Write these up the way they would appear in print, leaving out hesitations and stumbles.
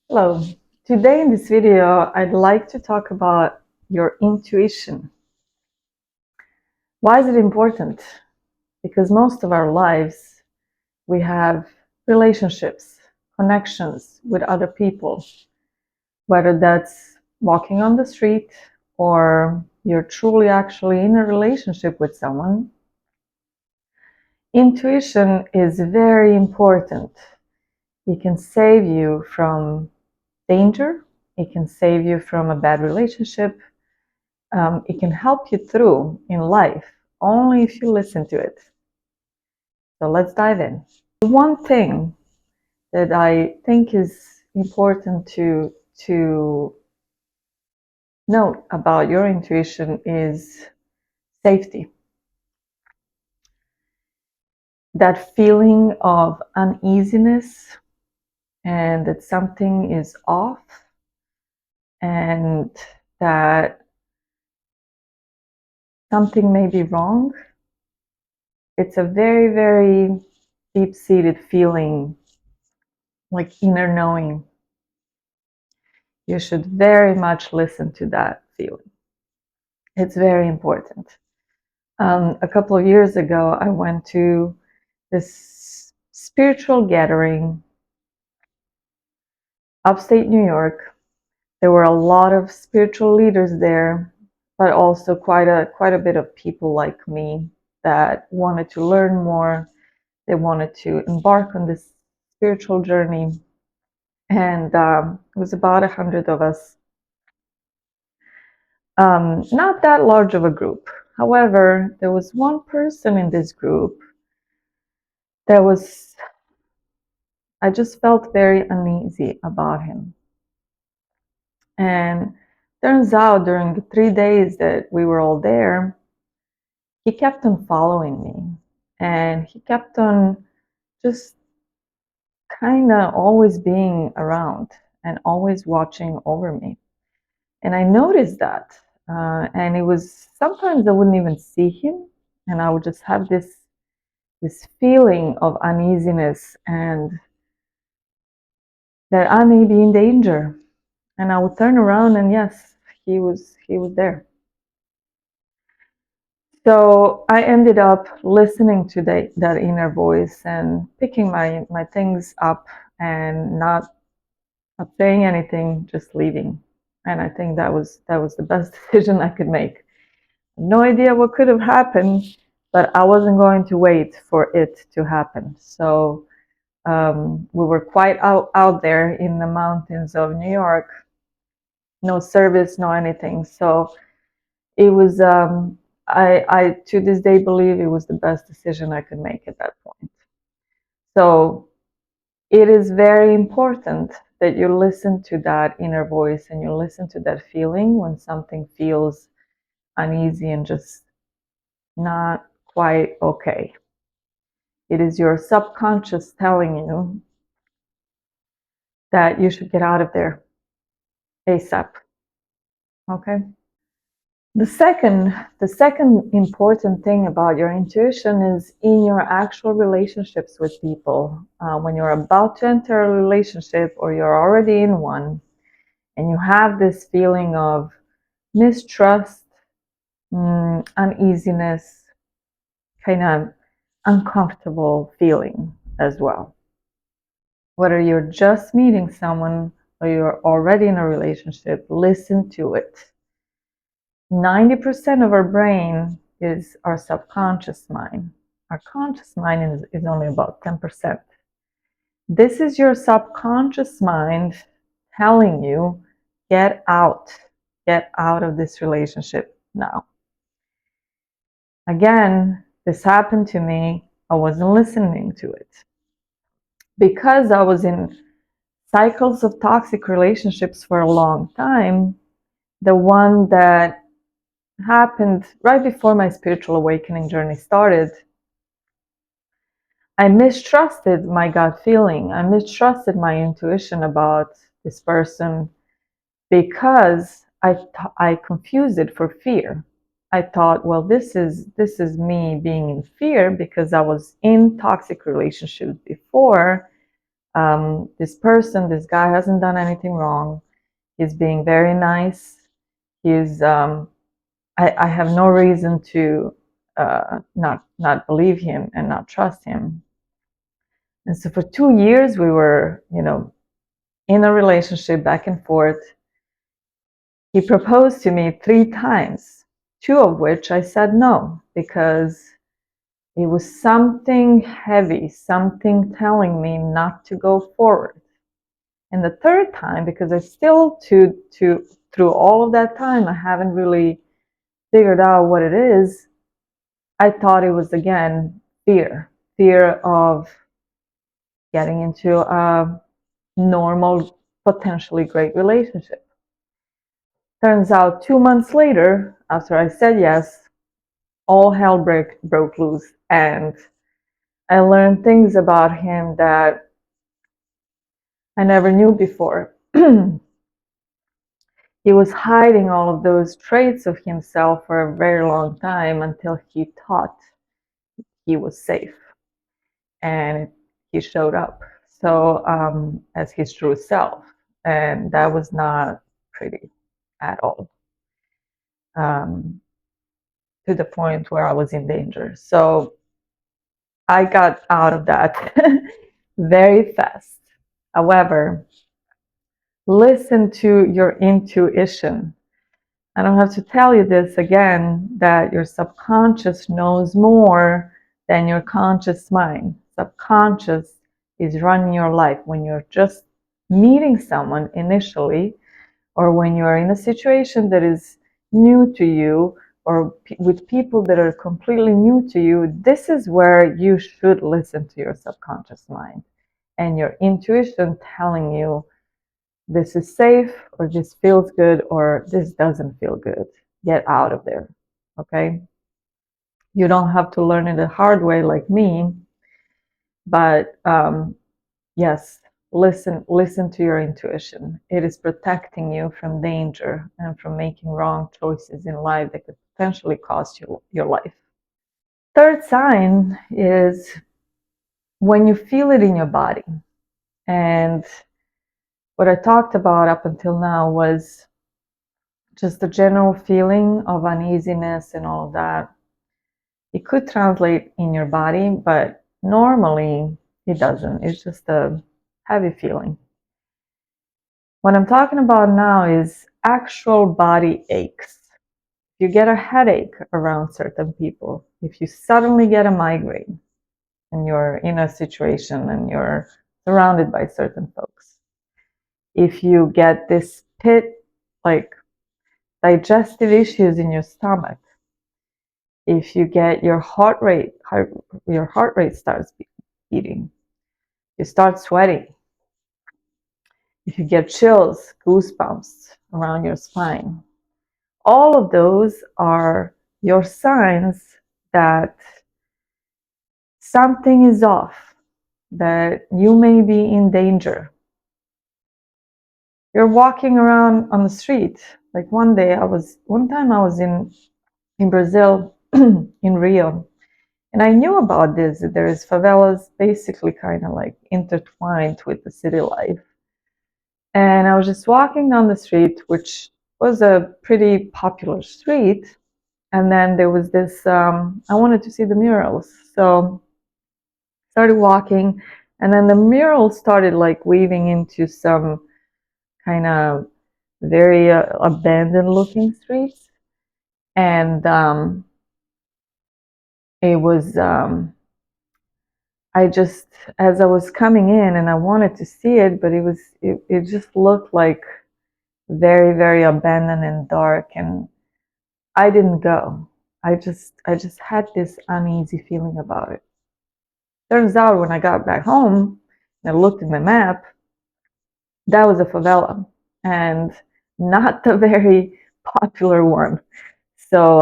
Hello. Today in this video, I'd like to talk about your intuition. Why is it important? Because most of our lives, we have relationships, connections with other people, whether that's walking on the street or you're truly actually in a relationship with someone. Intuition is very important. It can save you from danger. It can save you from a bad relationship. It can help you through in life only if you listen to it. So let's dive in. One thing that I think is important to note about your intuition is safety. That feeling of uneasiness and that something is off and that something may be wrong. It's a very, very deep-seated feeling, like inner knowing. You should very much listen to that feeling. It's very important. A couple of years ago, I went to this spiritual gathering upstate New York. There were a lot of spiritual leaders there, but also quite a bit of people like me that wanted to learn more. They wanted to embark on this spiritual journey, and it was about 100 of us. Not that large of a group. However, there was one person in this group that I just felt very uneasy about him. And turns out during the 3 days that we were all there, he kept on following me. And he kept on just kind of always being around and always watching over me. And I noticed that. And it was sometimes I wouldn't even see him, and I would just have this feeling of uneasiness and that I may be in danger. And I would turn around and yes, he was there. So I ended up listening to that inner voice and picking my things up and not saying anything, just leaving. And I think that was the best decision I could make. No idea what could have happened, but I wasn't going to wait for it to happen. So we were quite out there in the mountains of New York, no service, no anything. So it was, I to this day believe it was the best decision I could make at that point. So it is very important that you listen to that inner voice and you listen to that feeling when something feels uneasy and just not quite okay. It is your subconscious telling you that you should get out of there ASAP. Okay? The second important thing about your intuition is in your actual relationships with people. When you're about to enter a relationship or you're already in one, and you have this feeling of mistrust, uneasiness, kind of uncomfortable feeling as well. Whether you're just meeting someone or you're already in a relationship, listen to it. 90% of our brain is our subconscious mind. Our conscious mind is only about 10%. This is your subconscious mind telling you, get out of this relationship now. Again, this happened to me. I wasn't listening to it. Because I was in cycles of toxic relationships for a long time, the one that happened right before my spiritual awakening journey started, I mistrusted my gut feeling. I mistrusted my intuition about this person because I confused it for fear. I thought, well, this is me being in fear because I was in toxic relationships before. This person, this guy hasn't done anything wrong. He's being very nice. He's I have no reason to not believe him and not trust him. And so for 2 years we were, in a relationship back and forth. He proposed to me 3 times, two of which I said no because it was something heavy, something telling me not to go forward. And the third time, because I still through all of that time I haven't really figured out what it is, I thought it was again fear of getting into a normal, potentially great relationship. Turns out 2 months later, after I said yes, all hell broke loose, and I learned things about him that I never knew before. He was hiding all of those traits of himself for a very long time until he thought he was safe, and he showed up. So as his true self, and that was not pretty at all. To the point where I was in danger. So I got out of that very fast. However, listen to your intuition. I don't have to tell you this again, that your subconscious knows more than your conscious mind. Subconscious is running your life when you're just meeting someone initially, or when you're in a situation that is new to you, or with people that are completely new to you. This is where you should listen to your subconscious mind and your intuition telling you this is safe, or this feels good, or this doesn't feel good. Get out of there. Okay? You don't have to learn it the hard way like me, but yes, listen to your intuition. It is protecting you from danger and from making wrong choices in life that could potentially cost you your life. Third sign is when you feel it in your body. And what I talked about up until now was just the general feeling of uneasiness and all of that. It could translate in your body, but normally it doesn't. It's just a heavy feeling. What I'm talking about now is actual body aches. If you get a headache around certain people, if you suddenly get a migraine and you're in a situation and you're surrounded by certain folks, if you get this pit, like digestive issues in your stomach, if you get your heart rate starts beating, you start sweating, if you get chills, goosebumps around your spine, all of those are your signs that something is off, that you may be in danger. You're walking around on the street. Like one time I was in Brazil, in Rio, and I knew about this, that there is favelas basically kind of like intertwined with the city life. And I was just walking down the street, which was a pretty popular street. And then there was this, I wanted to see the murals. So started walking, and then the murals started like weaving into some kind of very abandoned looking streets. And it was, I just, as I was coming in and I wanted to see it, but it just looked like very, very abandoned and dark. And I didn't go. I just had this uneasy feeling about it. Turns out when I got back home and I looked at my map, that was a favela, and not a very popular one. So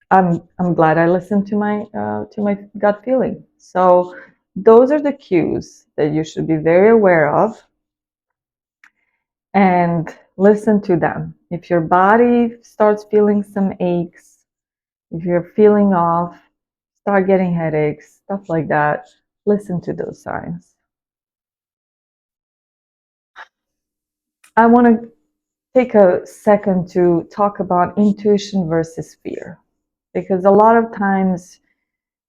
I'm glad I listened to my gut feeling. So those are the cues that you should be very aware of and listen to them. If your body starts feeling some aches, if you're feeling off, start getting headaches, stuff like that, listen to those signs. I want to take a second to talk about intuition versus fear, because a lot of times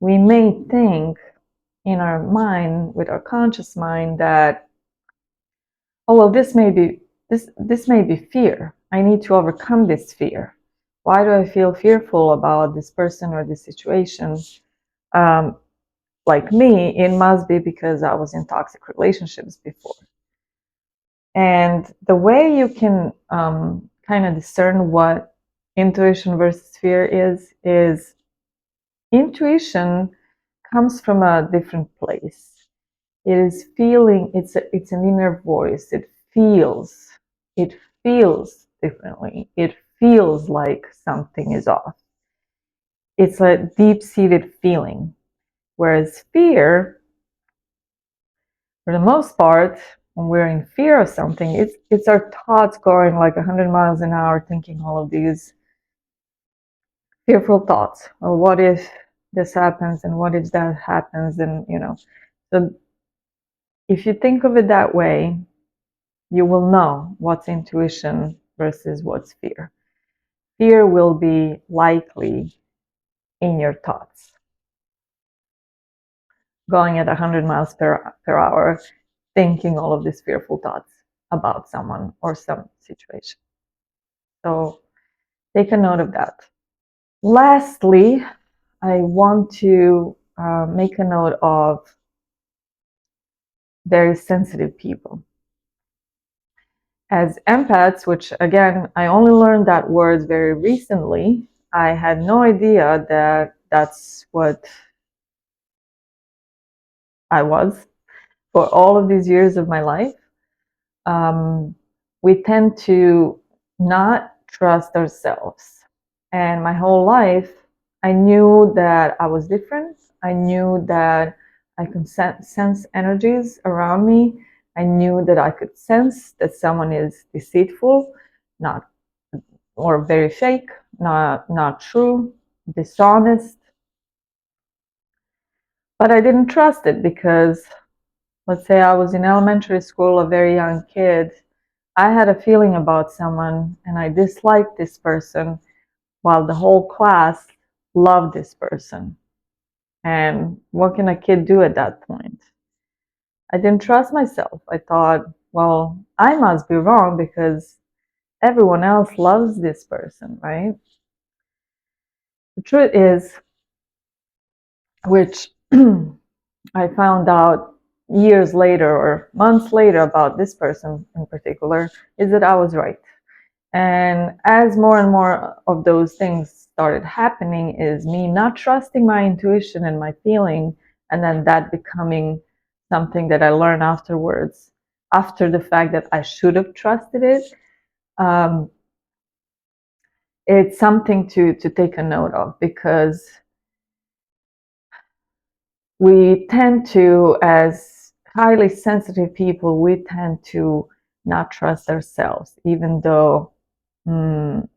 we may think in our mind, with our conscious mind, that, oh well, this may be fear. I need to overcome this fear. Why do I feel fearful about this person or this situation? Um, like me, it must be because I was in toxic relationships before. And the way you can kind of discern what intuition versus fear is intuition comes from a different place. It is feeling. It's an inner voice. It feels differently. It feels like something is off. It's a deep-seated feeling. Whereas fear, for the most part, when we're in fear of something, it's our thoughts going like 100 miles an hour, thinking all of these fearful thoughts. Well, what if this happens, and what if that happens, and So if you think of it that way, you will know what's intuition versus what's fear. Fear will be likely in your thoughts, going at 100 miles per hour, thinking all of these fearful thoughts about someone or some situation. So take a note of that. Lastly, I want to make a note of very sensitive people. As empaths, which again, I only learned that word very recently, I had no idea that that's what I was for all of these years of my life. We tend to not trust ourselves. And my whole life, I knew that I was different. I knew that I could sense energies around me. I knew that I could sense that someone is deceitful, not or very fake, not true, dishonest. But I didn't trust it because, let's say I was in elementary school, a very young kid. I had a feeling about someone and I disliked this person while the whole class loved this person. And what can a kid do at that point? I didn't trust myself. I thought, well, I must be wrong because everyone else loves this person, right? The truth is, which I found out years later or months later about this person in particular, is that I was right. And as more and more of those things started happening, is me not trusting my intuition and my feeling, and then that becoming something that I learned afterwards, after the fact that I should have trusted it. Um, it's something to take a note of, because we tend to, as highly sensitive people, we tend to not trust ourselves, even though and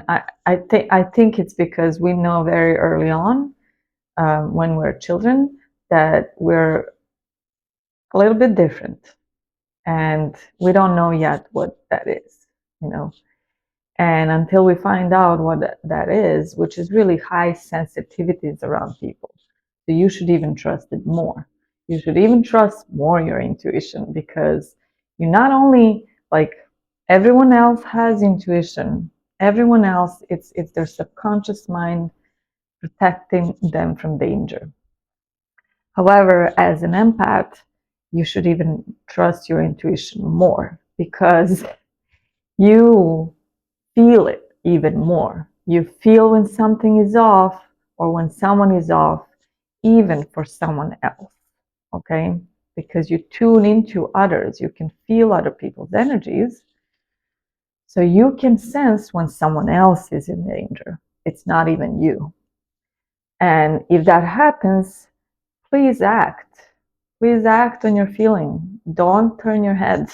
I think it's because we know very early on, when we're children, that we're a little bit different, and we don't know yet what that is, you know. And until we find out what that is, which is really high sensitivities around people, so you should even trust it more. You should even trust more your intuition, because you not only, like, everyone else has intuition. Everyone else, it's their subconscious mind protecting them from danger. However, as an empath, you should even trust your intuition more, because you feel it even more. You feel when something is off, or when someone is off, even for someone else, okay? Because you tune into others, you can feel other people's energies, so you can sense when someone else is in danger. It's not even you. And if that happens, please act. Please act on your feeling. Don't turn your head.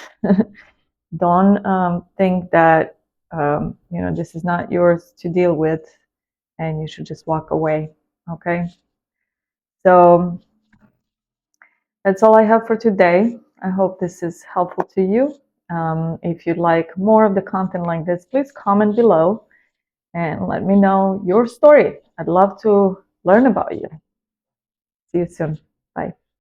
Don't think that this is not yours to deal with, and you should just walk away. Okay. So that's all I have for today. I hope this is helpful to you. If you'd like more of the content like this, please comment below and let me know your story. I'd love to learn about you. See you soon. Bye.